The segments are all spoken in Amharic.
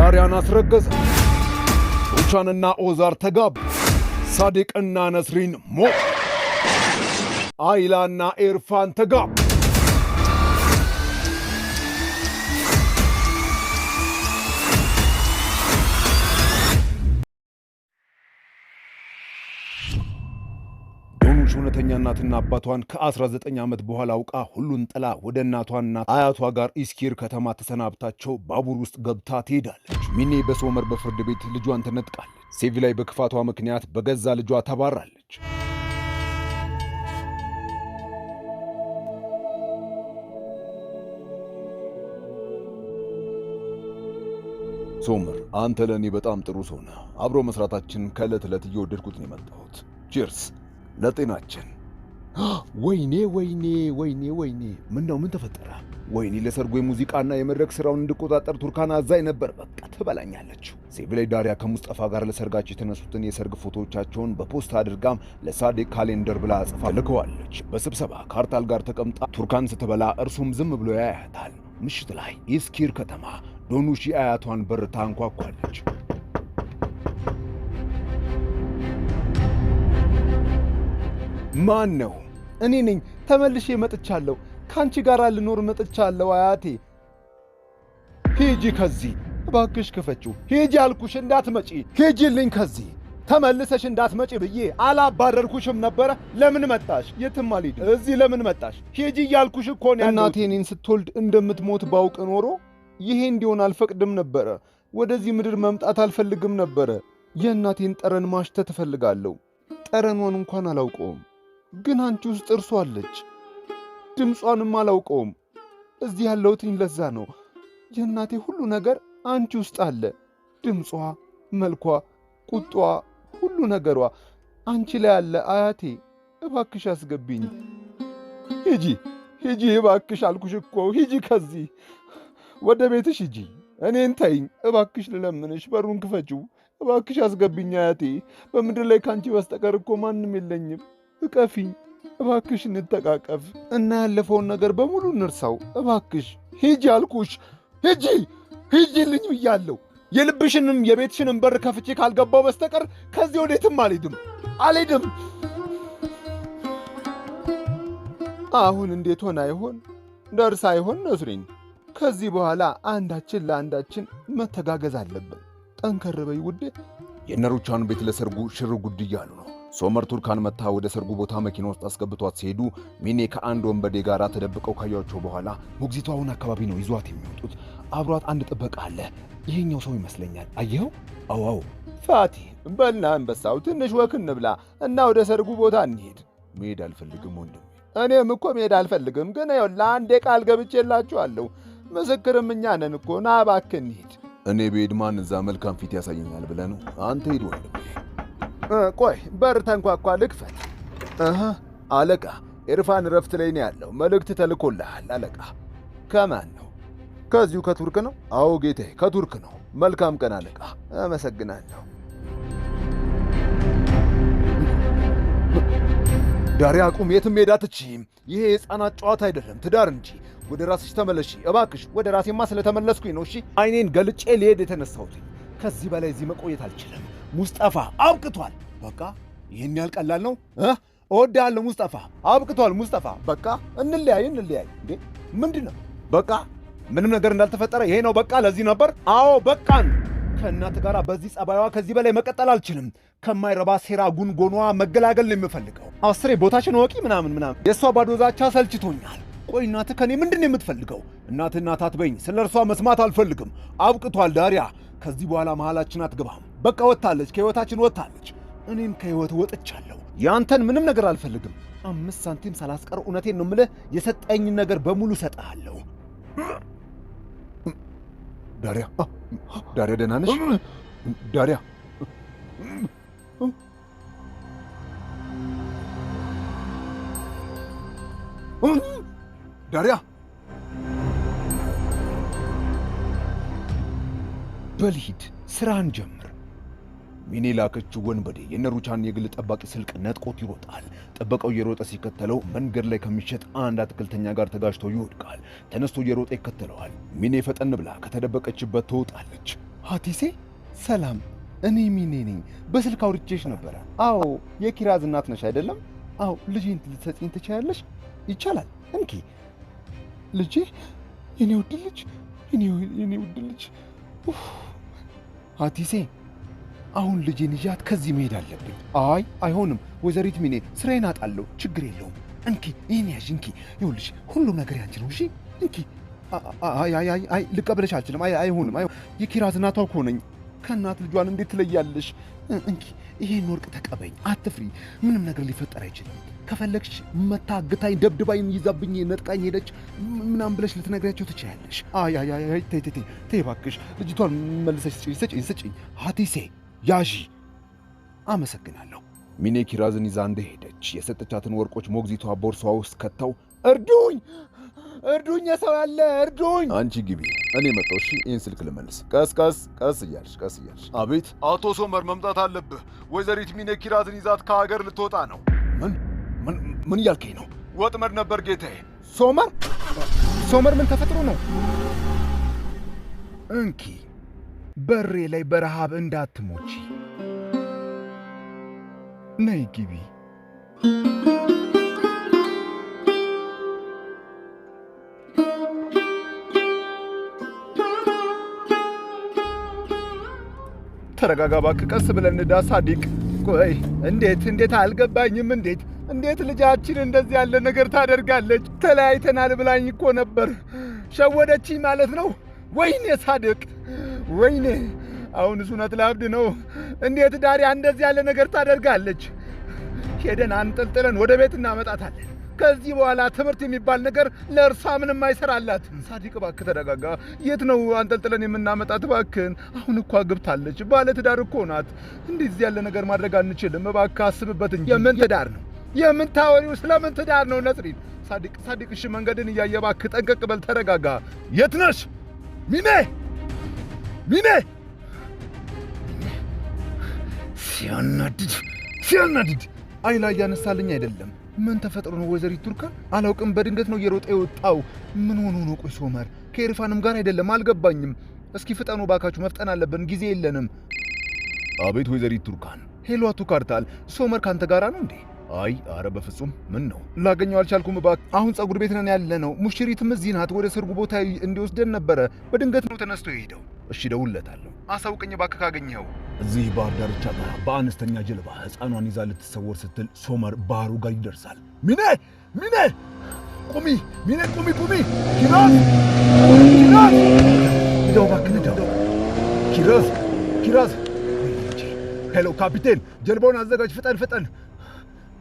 ዳሪያን አስረገዘ። ሩቻንና ኦዛር ተጋቡ። ሳዲቅና ነስሪን ሞት። አይላና ኤርፋን ተጋቡ። ዶኑሽ እውነተኛ እናትና አባቷን ከ19 ዓመት በኋላ አውቃ ሁሉን ጥላ ወደ እናቷና አያቷ ጋር ኢስኪር ከተማ ተሰናብታቸው ባቡር ውስጥ ገብታ ትሄዳለች። ሚኔ በሶመር በፍርድ ቤት ልጇን ተነጥቃለች። ሴቪ ላይ በክፋቷ ምክንያት በገዛ ልጇ ተባራለች። ሶመር፣ አንተ ለእኔ በጣም ጥሩ ሰው ነህ። አብሮ መስራታችን ከዕለት ዕለት እየወደድኩት ነው የመጣሁት። ቺርስ ለጤናችን። ወይኔ ወይኔ ወይኔ ወይኔ! ምን ተፈጠረ? ወይኔ ለሰርጉ የሙዚቃና የመድረክ ስራውን እንድቆጣጠር ቱርካን አዛኝ ነበር። በቃ ትበላኛለች። ሴቪ ላይ ዳሪያ ከሙስጠፋ ጋር ለሰርጋቸው የተነሱትን የሰርግ ፎቶዎቻቸውን በፖስታ አድርጋም ለሳዲቅ ካሌንደር ብላ ጽፋ ልከዋለች። በስብሰባ ካርታል ጋር ተቀምጣ ቱርካን ስትበላ እርሱም ዝም ብሎ ያያታል። ምሽት ላይ ኢስኪር ከተማ ዶኑሽ የአያቷን በር ታንኳኳለች። ማን ነው? እኔ ነኝ። ተመልሼ መጥቻለሁ። ካንቺ ጋር ልኖር መጥቻለሁ አያቴ። ሂጂ ከዚህ እባክሽ፣ ክፈችው። ሂጂ አልኩሽ እንዳትመጪ። ሂጂልኝ ከዚህ ተመልሰሽ እንዳትመጪ ብዬ አላባረርኩሽም ነበረ? ለምን መጣሽ? የትም አልሄድም። እዚህ ለምን መጣሽ? ሂጂ እያልኩሽ እኮ ነው። እናቴ እኔን ስትወልድ እንደምትሞት ባውቅ ኖሮ ይሄ እንዲሆን አልፈቅድም ነበረ። ወደዚህ ምድር መምጣት አልፈልግም ነበረ። የእናቴን ጠረን ማሽተት እፈልጋለሁ። ጠረኗን እንኳን አላውቀውም፣ ግን አንቺ ውስጥ እርሷ አለች። ድምጿንም አላውቀውም። እዚህ ያለሁትኝ ለዛ ነው። የእናቴ ሁሉ ነገር አንቺ ውስጥ አለ። ድምጿ፣ መልኳ፣ ቁጧ፣ ሁሉ ነገሯ አንቺ ላይ አለ። አያቴ እባክሽ አስገቢኝ። ሂጂ እባክሽ አልኩሽ እኮ። ሂጂ ከዚህ ወደ ቤትሽ ሂጂ። እኔን ተይኝ እባክሽ፣ ልለምንሽ። በሩን ክፈችው እባክሽ፣ አስገቢኝ አያቴ። በምድር ላይ ካንቺ በስተቀር እኮ ማንም የለኝም። እቀፊኝ እባክሽ፣ እንተቃቀፍ እና ያለፈውን ነገር በሙሉ እንርሳው እባክሽ። ሂጂ አልኩሽ። ሂጂልኝ ብያለሁ። የልብሽንም የቤትሽንም በር ከፍቼ ካልገባው በስተቀር ከዚህ ወዴትም አልሄድም። አሁን እንዴት ሆና ይሆን? ደርሳ ይሆን ነስሪን? ከዚህ በኋላ አንዳችን ለአንዳችን መተጋገዝ አለብን። ጠንከር በይ ውዴ። የነሩቻን ቤት ለሰርጉ ሽር ጉድ እያሉ ነው። ሶመር ቱርካን መታ ወደ ሰርጉ ቦታ መኪና ውስጥ አስገብቷት ሲሄዱ ሚኔ ከአንድ ወንበዴ ጋር ተደብቀው ካያቸው በኋላ ሞግዚቷ አሁን አካባቢ ነው ይዟት የሚወጡት። አብሯት አንድ ጥበቃ አለ። ይሄኛው ሰው ይመስለኛል። አየኸው? አዋው ፋቲ፣ በልና አንበሳው ትንሽ ወክ እንብላ እና ወደ ሰርጉ ቦታ እንሄድ። መሄድ አልፈልግም ወንድሜ። እኔም እኮ መሄድ አልፈልግም፣ ግን ይኸውልህ አንዴ ቃል ገብቼላችኋለሁ። ምስክርም እኛ ነን እኮ። ና እባክህ እንሂድ። እኔ ብሄድ ማን እዛ መልካም ፊት ያሳየኛል ብለህ ነው? አንተ ሂድ ወንድሜ። ቆይ በር ተንኳኳ፣ ልክፈት። አለቃ ኤርፋን ረፍት ላይ ነው ያለው። መልእክት ተልኮልሃል አለቃ። ከማን ነው? ከዚሁ ከቱርክ ነው። አዎ ጌታዬ፣ ከቱርክ ነው። መልካም ቀን አለቃ። አመሰግናለሁ። ዳሪያ ቁም፣ የትም መሄድ አትችይም። ይሄ የሕፃናት ጨዋታ አይደለም፣ ትዳር እንጂ። ወደ ራስሽ ተመለሺ እባክሽ። ወደ ራሴማ ስለተመለስኩኝ ነው። እሺ አይኔን ገልጬ ልሄድ የተነሳሁት። ከዚህ በላይ እዚህ መቆየት አልችልም። ሙስጠፋ አብቅቷል። በቃ ይህን ያህል ቀላል ነው? እወድሃለሁ ሙስጠፋ። አብቅቷል ሙስጠፋ። በቃ እንለያይ። እንዴ ምንድን ነው? በቃ ምንም ነገር እንዳልተፈጠረ ይሄ ነው በቃ። ለዚህ ነበር። አዎ በቃን። ከእናት ጋር በዚህ ጸባይዋ ከዚህ በላይ መቀጠል አልችልም። ከማይረባ ሴራ ጉንጎኗ መገላገል ነው የምፈልገው። አስሬ ቦታችን ወቂ ምናምን። የእሷ ባዶ ዛቻ ሰልችቶኛል። ቆይ እናትህ ከኔ ምንድን ነው የምትፈልገው? እናትህ እናት አትበይኝ። ስለ እርሷ መስማት አልፈልግም። አብቅቷል ዳሪያ። ከዚህ በኋላ መሃላችን አትገባም። በቃ ወጥታለች፣ ከህይወታችን ወጥታለች። እኔም ከህይወት ወጥቻለሁ። ያንተን ምንም ነገር አልፈልግም። 5 ሳንቲም ሳላስቀር እውነቴን ነው የምልህ። የሰጠኝን ነገር በሙሉ እሰጥሃለሁ። ዳሪያ ደህና ነሽ? ዳሪያ በልሂድ፣ ስራን ጀምር። ሚኔ ላከችው ወንበዴ የነሩቻን የግል ጠባቂ ስልክ ነጥቆት ይሮጣል። ጠበቃው እየሮጠ ሲከተለው መንገድ ላይ ከሚሸጥ አንድ አትክልተኛ ጋር ተጋጭቶ ይወድቃል። ተነስቶ እየሮጠ ይከተለዋል። ሚኔ ፈጠን ብላ ከተደበቀችበት ትወጣለች። ሀቲሴ ሰላም፣ እኔ ሚኔ ነኝ። በስልክ አውርቼሽ ነበረ። አዎ የኪራዝ እናት ነሽ አይደለም? አዎ ልጄን ልትሰጪኝ ትችያለሽ? ይቻላል። እንኪ ልጄ፣ የኔ ውድ ልጅ፣ የኔ ውድ ልጅ። ሀቲሴ አሁን ልጄን ይዣት ከዚህ መሄድ አለብኝ። አይ አይሆንም ወይዘሪት ሚኔ፣ ስራዬን አጣለሁ። ችግር የለውም። እንኪ ይህን ያዥ። እንኪ ይኸውልሽ፣ ሁሉም ነገር ያንቺ ነው። እሺ እንኪ። አይ ልቀበለሽ አልችልም። አይሆንም። የኪራዝ እናቷ እኮ ነኝ። ከእናት ልጇን እንዴት ትለያለሽ? እንኪ ይሄን ወርቅ ተቀበኝ፣ አትፍሪ። ምንም ነገር ሊፈጠር አይችልም። ከፈለግሽ መታግታኝ ደብድባኝ ይዛብኝ ነጥቃኝ ሄደች ምናምን ብለሽ ልትነግሪያቸው ትችያለሽ። አይ ተይ እባክሽ፣ ልጅቷን መልሰሽ ስጪኝ። ሀቲሴ ያዢ። አመሰግናለሁ። ሚኔ ኪራዝን ይዛ እንደሄደች የሰጠቻትን ወርቆች ሞግዚቷ ቦርሷ ውስጥ ከተው እርዱኝ፣ የሰው ያለ እርዱኝ። አንቺ ግቢ፣ እኔ መጣሁ። እሺ ይህን ስልክ ልመልስ። ቀስ እያልሽ። አቤት። አቶ ሶመር መምጣት አለብህ። ወይዘሪት ሚኔ ኪራዝን ይዛት ከሀገር ልትወጣ ነው። ምን እያልከኝ ነው? ወጥመድ ነበር ጌታዬ። ሶመር ምን ተፈጥሮ ነው? እንኪ በሬ ላይ በረሃብ እንዳትሞቺ። ነይ ግቢ። ተረጋጋ እባክህ፣ ቀስ ብለን ንዳ። ሳዲቅ ቆይ፣ እንዴት አልገባኝም። እንዴት ልጃችን እንደዚህ ያለ ነገር ታደርጋለች? ተለያይተናል ብላኝ እኮ ነበር። ሸወደችኝ ማለት ነው። ወይኔ ሳዲቅ፣ ወይኔ አሁንስ እውነት ላብድ ነው። እንዴት ዳሪያ እንደዚህ ያለ ነገር ታደርጋለች? ሄደን አንጠልጥለን ወደ ቤት እናመጣታለን። ከዚህ በኋላ ትምህርት የሚባል ነገር ለእርሷ ምንም አይሰራላት። ሳዲቅ እባክህ ተረጋጋ። የት ነው አንጠልጥለን የምናመጣት? እባክህን። አሁን እኮ አግብታለች፣ ባለ ትዳር እኮ ናት። እንደዚህ ያለ ነገር ማድረግ አንችልም። እባክህ አስብበት እንጂ። የምን ትዳር ነው የምታወሪው? ስለምን ትዳር ነው ነስሪን? ሳዲቅ እሺ፣ መንገድን እያየ እባክህ ጠንቀቅ በል፣ ተረጋጋ። የት ነሽ ሚኔ? ሲያናድድ አይላ እያነሳልኝ አይደለም። ምን ተፈጥሮ ነው ወይዘሪት ቱርካን? አላውቅም። በድንገት ነው እየሮጠ የወጣው። ምን ሆኖ ነው? ቆይ ሶመር ከኤርፋንም ጋር አይደለም? አልገባኝም። እስኪ ፍጠኑ ባካችሁ፣ መፍጠን አለብን፣ ጊዜ የለንም። አቤት ወይዘሪት ቱርካን። ሄሎ አቶ ካርታል፣ ሶመር ካንተ ጋራ ነው እንዴ? አይ አረ በፍጹም። ምን ነው? ላገኘው አልቻልኩም። እባክህ አሁን ጸጉር ቤት ነን ያለ ነው። ሙሽሪትም እዚህ ናት። ወደ ሰርጉ ቦታ እንዲወስደን ነበረ። በድንገት ነው ተነስቶ የሄደው። እሺ እደውልለታለሁ። አሳውቀኝ እባክህ ካገኘኸው። እዚህ ባህር ዳርቻ ጋር በአነስተኛ ጀልባ ሕፃኗን ይዛ ልትሰወር ስትል ሶመር ባህሩ ጋር ይደርሳል። ሚኔ ቁሚ! ኪራዝ! ንዳው እባክህ ንዳው! ኪራዝ! ሄሎ ካፒቴን፣ ጀልባውን አዘጋጅ! ፍጠን!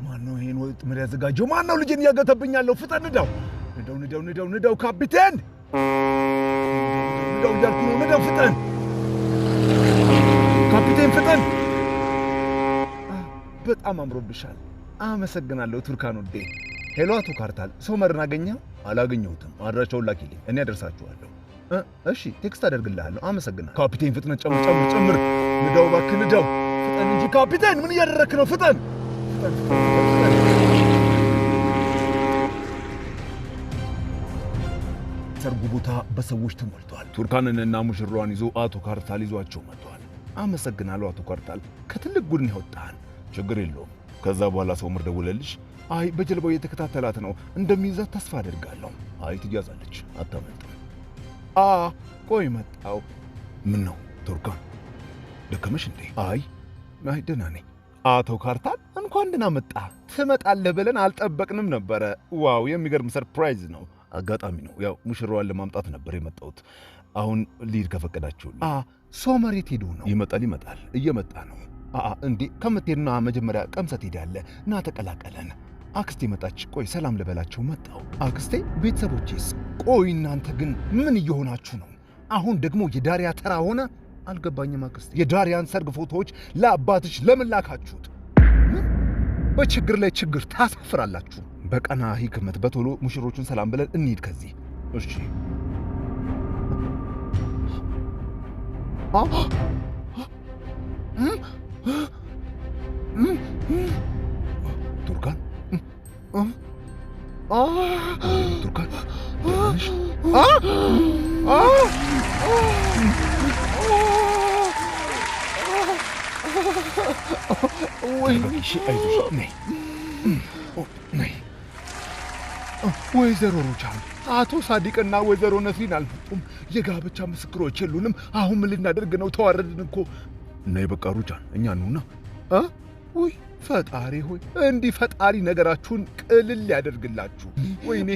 ማነው ይሄን ወጥመድ ያዘጋጀው? ማነው ልጄን እያገተብኛለሁ? ፍጠን! ንዳው ካፒቴን! ንዳው እያልኩ ነው። ንዳው! ፍጠን ካፒቴን፣ ፍጠን! በጣም አምሮብሻል። አመሰግናለሁ ቱርካን ወዴ። ሄሎ አቶ ካርታል፣ ሶመርን አገኘኸው? አላገኘሁትም። አድራሻውን ላኪልኝ፣ እኔ አደርሳችኋለሁ። እሺ ቴክስት አደርግልሃለሁ። አመሰግናለሁ ካፒቴን። ፍጥነት ጨምር። ንዳው እባክህ ንዳው! ፍጠን እንጂ ካፒቴን፣ ምን እያደረክ ነው? ፍጠን! ሰርጉ ቦታ በሰዎች ተሞልቷል። ቱርካንንና ሙሽሯን ይዞ አቶ ካርታል ይዟቸው መጥቷል። አመሰግናለሁ አቶ ካርታል፣ ከትልቅ ጉድን ያወጣን። ችግር የለውም። ከዛ በኋላ ሶመር ደውለልሽ? አይ በጀልባው እየተከታተላት ነው፣ እንደሚይዛት ተስፋ አደርጋለሁ። አይ ትያዛለች፣ አታመልጥም። ቆይ መጣው። ምን ነው ቱርካን ደከመሽ እንዴ? አይ ደህና ነኝ። አቶ ካርታል እንኳን ደህና መጣ። ትመጣለህ ብለን አልጠበቅንም ነበረ። ዋው የሚገርም ሰርፕራይዝ ነው። አጋጣሚ ነው። ያው ሙሽራዋን ለማምጣት ነበር የመጣሁት። አሁን ልሂድ ከፈቀዳችሁ። ሶመር የት ሄዶ ነው? ይመጣል፣ እየመጣ ነው። እንዴ ከምትሄድና መጀመሪያ ቀምሰት ሄዳለህ። ና ተቀላቀለን። አክስቴ መጣች። ቆይ ሰላም ልበላቸው መጣው። አክስቴ፣ ቤተሰቦቼስ? ቆይ እናንተ ግን ምን እየሆናችሁ ነው? አሁን ደግሞ የዳሪያ ተራ ሆነ። አልገባኝም አክስቴ። የዳሪያን ሰርግ ፎቶዎች ለአባትሽ ለምን ላካችሁት? ምን በችግር ላይ ችግር ታሳፍራላችሁ። በቀና ህክመት በቶሎ ሙሽሮቹን ሰላም ብለን እንሂድ ከዚህ። እሺ ቱርካን ቱርካን ወይሽ አይዞሽ ነይ ነይ። ወይዘሮ ሩቻን አቶ ሳዲቅና ወይዘሮ ነስሪን አልመጡም። የጋብቻ ምስክሮች የሉንም። አሁን ምን ልናደርግ ነው? ተዋረድን እኮ። ነይ በቃ ሩቻን እኛ ነውና ውይ ፈጣሪ ሆይ እንዲህ ፈጣሪ ነገራችሁን ቅልል ያደርግላችሁ። ወይኔ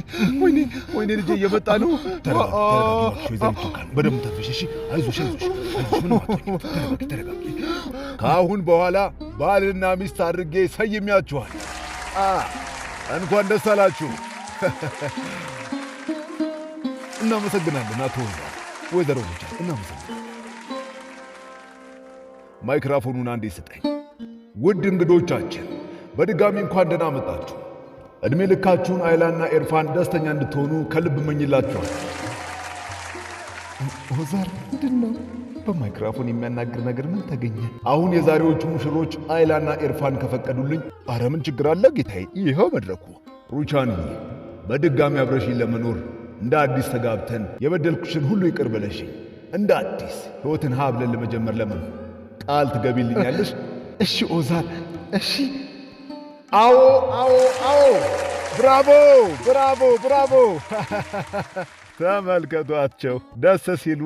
ወይኔ ወይኔ ልጄ እየመጣ ነው። በደምብ ተንፍሽ እሺ። አይዞሽ ተረጋጊ። ከአሁን በኋላ ባልና ሚስት አድርጌ ሰይሜያችኋል። እንኳን ደስ አላችሁ። እናመሰግናለን አቶ ወይዘሮ ብቻ እናመሰግናለን። ማይክራፎኑን አንዴ ስጠኝ። ውድ እንግዶቻችን በድጋሚ እንኳን ደህና መጣችሁ። ዕድሜ ልካችሁን አይላና ኤርፋን ደስተኛ እንድትሆኑ ከልብ እመኝላችኋል። ኦዛር ምንድነው? በማይክራፎን የሚያናግር ነገር ምን ተገኘ? አሁን የዛሬዎቹ ሙሽሮች አይላና ኤርፋን ከፈቀዱልኝ፣ አረ ምን ችግር አለ ጌታዬ፣ ይኸው መድረኩ። ሩቻንዬ በድጋሚ አብረሽኝ ለመኖር እንደ አዲስ ተጋብተን የበደልኩሽን ሁሉ ይቅር ብለሽኝ እንደ አዲስ ሕይወትን ሀ ብለን ለመጀመር ለመኖር ቃል ትገቢልኛለሽ? እሺ ኦዛር እሺ። አዎ አዎ አዎ። ብራቮ ብራቮ ብራቮ። ተመልከቷቸው ደስ ሲሉ።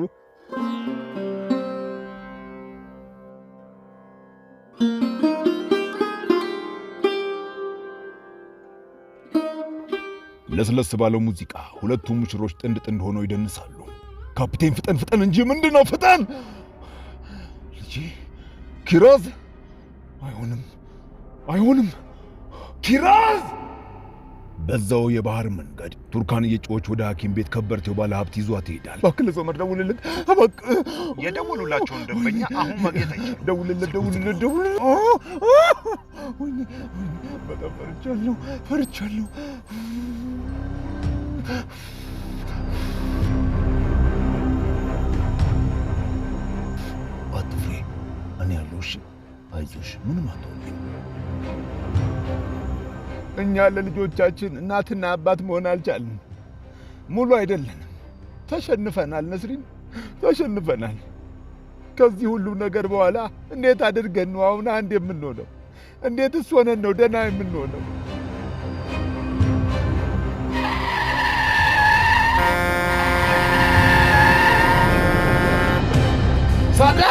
ለስለስ ባለው ሙዚቃ ሁለቱም ሙሽሮች ጥንድ ጥንድ ሆነው ይደንሳሉ። ካፒቴን ፍጠን ፍጠን እንጂ ምንድነው ፍጠን! ልጄ ኪራዝ! አይሆንም ኪራዝ! በዛው የባህር መንገድ ቱርካን እየጮች ወደ ሐኪም ቤት ከበርቴው ባለ ሀብት ይዟት ይሄዳል። እባክህ ለዘመድ ደውልለት። እባክህ የደወሉላቸውን ደንበኛ አሁን ማግኘት አይችልም። ደውልለት። ወይኔ በጣም ፈርቻለሁ። አትፍሪ፣ እኔ ያለሁሽ። አይዞሽ፣ ምንም አትሆንም። እኛ ለልጆቻችን እናትና አባት መሆን አልቻልንም። ሙሉ አይደለንም። ተሸንፈናል ነስሪን፣ ተሸንፈናል። ከዚህ ሁሉ ነገር በኋላ እንዴት አድርገን ነው አሁን አንድ የምንሆነው? እንዴትስ ሆነን ነው ደህና የምንሆነው? ሳዳ